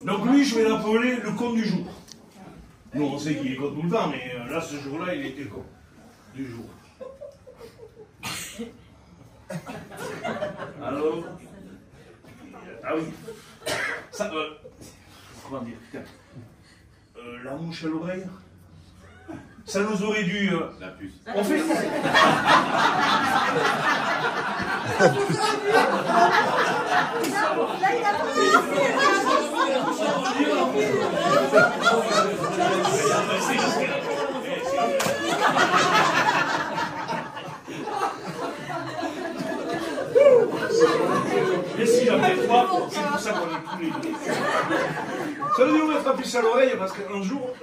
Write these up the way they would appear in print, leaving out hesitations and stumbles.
Donc lui, je vais l'appeler le con du jour. Nous, on sait qu'il est con tout le temps, mais là, ce jour-là, il était con du jour. Alors, ah oui, ça, comment dire, putain, la mouche à l'oreille, ça nous aurait dû, la puce. On fait. Et si j'avais trois, c'est pour ça qu'on est tous les deux. Ça veut dire mettre la puce à l'oreille parce qu'un jour,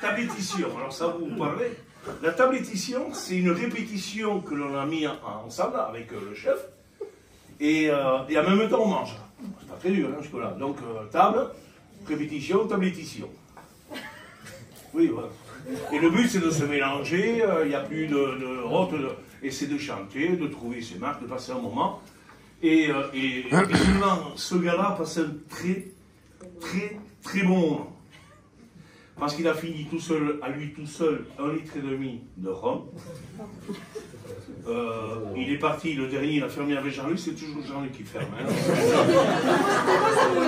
tablétition, alors ça vous parlez. La tablétition, c'est une répétition que l'on a mis ensemble avec le chef. Et en même temps, on mange. C'est pas très dur, hein, jusque-là. Donc, table, répétition, tablétition. Oui, voilà. Et le but, c'est de se mélanger, il n'y a plus de rote, et c'est de chanter, de trouver ses marques, de passer un moment. Et finalement, ce gars-là passe un très bon moment. Parce qu'il a fini tout seul, à lui tout seul, 1,5 litre de rhum. Il est parti, le dernier, il a fermé avec Jean-Luc, c'est toujours Jean-Luc qui ferme. Hein.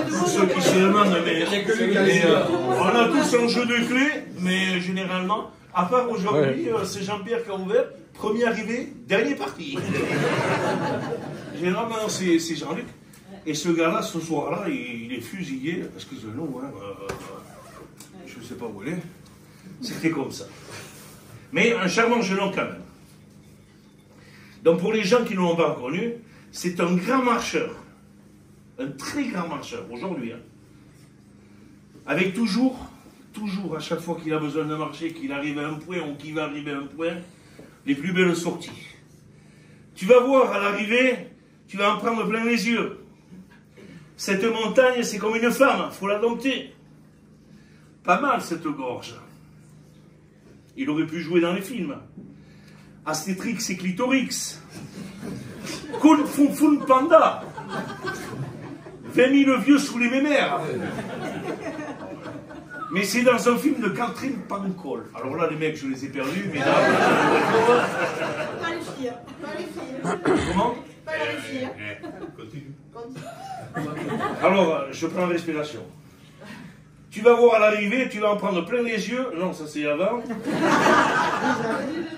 Pour ceux qui se demandent, mais on a tous un jeu de clés, mais généralement, à part aujourd'hui, c'est Jean-Pierre qui a ouvert, premier arrivé, dernier parti. Généralement, c'est Jean-Luc. Et ce gars-là, ce soir-là, il est fusillé, excusez-nous, hein, je ne sais pas où il est, c'était comme ça. Mais un charmant jeune homme quand même. Donc pour les gens qui ne l'ont pas connu, c'est un grand marcheur, un très grand marcheur aujourd'hui. Hein. Avec toujours, à chaque fois qu'il a besoin de marcher, qu'il arrive à un point ou qu'il va arriver à un point, les plus belles sorties. Tu vas voir à l'arrivée, tu vas en prendre plein les yeux. Cette montagne, c'est comme une femme, il faut la dompter. Pas mal cette gorge. Il aurait pu jouer dans les films. Astétrix et Clitorix. Kung Fu Fun Panda. 20 000 vieux sous les mémères. Mais c'est dans un film de Catherine Pancol. Alors là, les mecs, je les ai perdus, mais là... Pas les filles. Pas les filles. Comment? Pas les filles. Continue. Alors, je prends respiration. Tu vas voir à l'arrivée, tu vas en prendre plein les yeux. Non, ça c'est avant.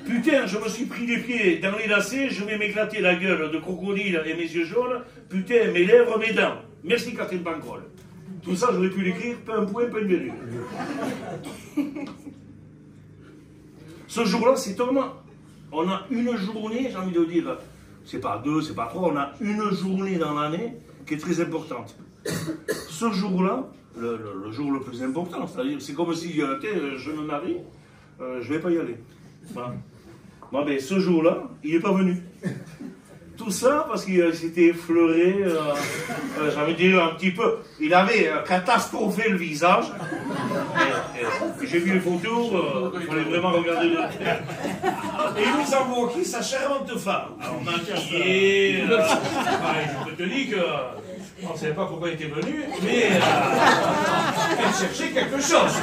Putain, je me suis pris les pieds dans les lacets, je vais m'éclater la gueule de crocodile et mes yeux jaunes. Putain, mes lèvres, mes dents. Merci Catherine Pancol. Tout ça, j'aurais pu l'écrire, pas un point, pas une virgule. Ce jour-là, c'est tournant. On a une journée, j'ai envie de dire, c'est pas deux, c'est pas trois, on a une journée dans l'année qui est très importante. Ce jour-là, le jour le plus important, c'est-à-dire, c'est comme si je me marie, je vais pas y aller. Voilà. Bon, ben, ce jour-là, il n'est pas venu. Tout ça parce qu'il s'était effleuré, j'ai envie de dire un petit peu, il avait catastrophé le visage. J'ai vu les photos, il fallait vraiment regarder le... Et il nous a envoyé sa charmante femme. Alors, on a maquillé, je peux te dire que... On ne savait pas pourquoi il était venu, mais elle cherchait quelque chose.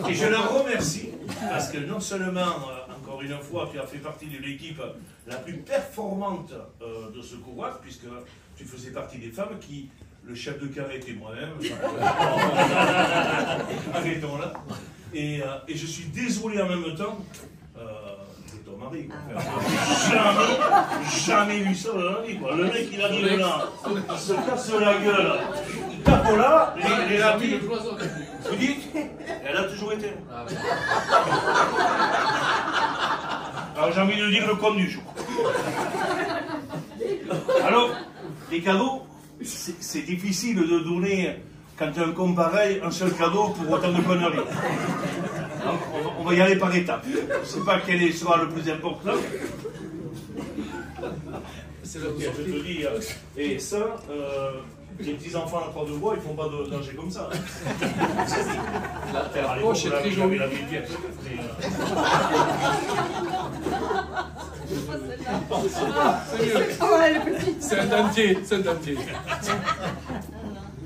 Et je la remercie, parce que non seulement, encore une fois, tu as fait partie de l'équipe la plus performante de ce courroie, puisque tu faisais partie des femmes qui, le chef de carré était moi-même. Arrêtons là. Et je suis désolé en même temps. Ton mari, quoi. Jamais vu ça dans la vie, quoi. Le mec, il arrive là, il se casse la gueule, il tape là, les lapis. Vous dites, elle a toujours été. Alors j'ai envie de dire le con du jour. Alors, les cadeaux, c'est difficile de donner, quand tu as un con pareil, un seul cadeau pour autant de conneries. Donc, on va y aller par étapes. Je ne sais pas quel sera le plus important. C'est là où je te dis, et ça, les petits-enfants à croix de bois, ils ne font pas de danger comme ça. La poche est très jolie. C'est mieux. C'est un dentier, c'est un dentier.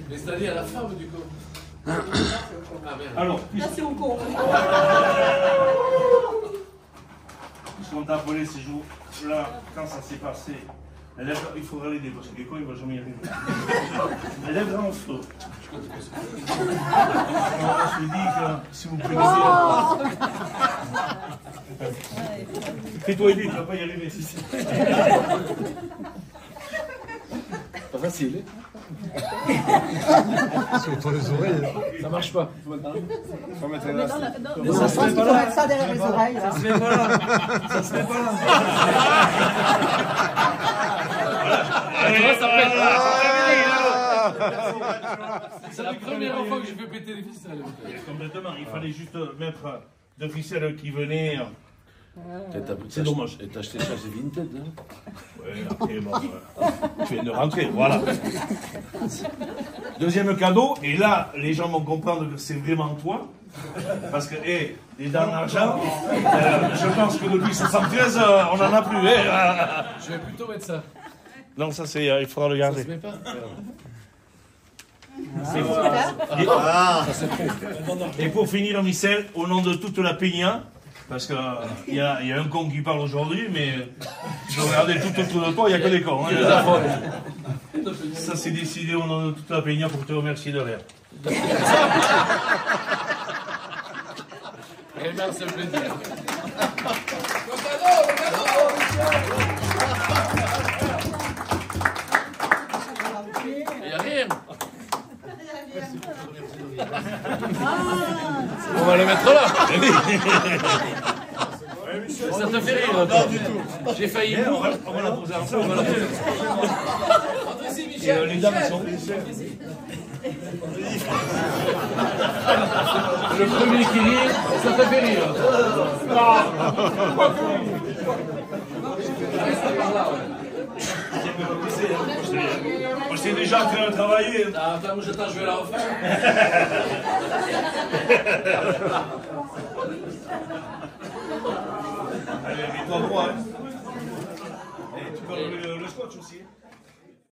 Mais c'est-à-dire la femme du coup. Ah merde. Alors, Là, c'est au con. puisqu'on t'a appelé ces jours-là, quand ça s'est passé, il faudra l'aider parce que les cons, il ne va jamais y arriver. Elle est vraiment feu. Alors, je lui dis que si vous pouvez l'aider. Fais-toi aider, tu ne vas pas y arriver. Pas facile. C'est autour des oreilles. Ça marche pas. Faut mettre Mais là. dans la- dans- Mais dans ça la se France, fait il pas faut là. mettre ça derrière les oreilles. Là. Ça se fait pas là. Ça se fait pas là. Tu vois, ça pète. C'est la première fois que je fais péter les ficelles. Complètement, il fallait juste mettre deux ficelles qui venaient. C'est dommage. Et t'as acheté ça, c'est Vinted, hein? Ouais, après, bon, tu viens de rentrer, voilà. Deuxième cadeau, et là, les gens vont comprendre que c'est vraiment toi. Parce que, hé, les dents d'argent, je pense que depuis 73, on n'en a plus. Je vais plutôt mettre ça. Non, ça, c'est, il faudra le Ça garder. se met pas? Et pour finir, Michel, au nom de toute la Peña, parce qu'il y a un con qui parle aujourd'hui, mais je regardais tout autour de toi, il n'y a que des cons. Hein. Ça, c'est décidé au nom de toute la Peña pour te remercier de rien. Eh bien, c'est un plaisir. Il n'y a rien. On va le mettre là. Ça te fait rire, toi. J'ai failli On mourir. va la poser ensemble. On va la poser. Et les dames sont. Le premier qui rit, ça te fait rire. On sait déjà en train de travailler. Ah, attends, moi j'attends, je vais la refaire. Allez, mets-toi droit. Hein. Et tu peux le scotch aussi. Hein.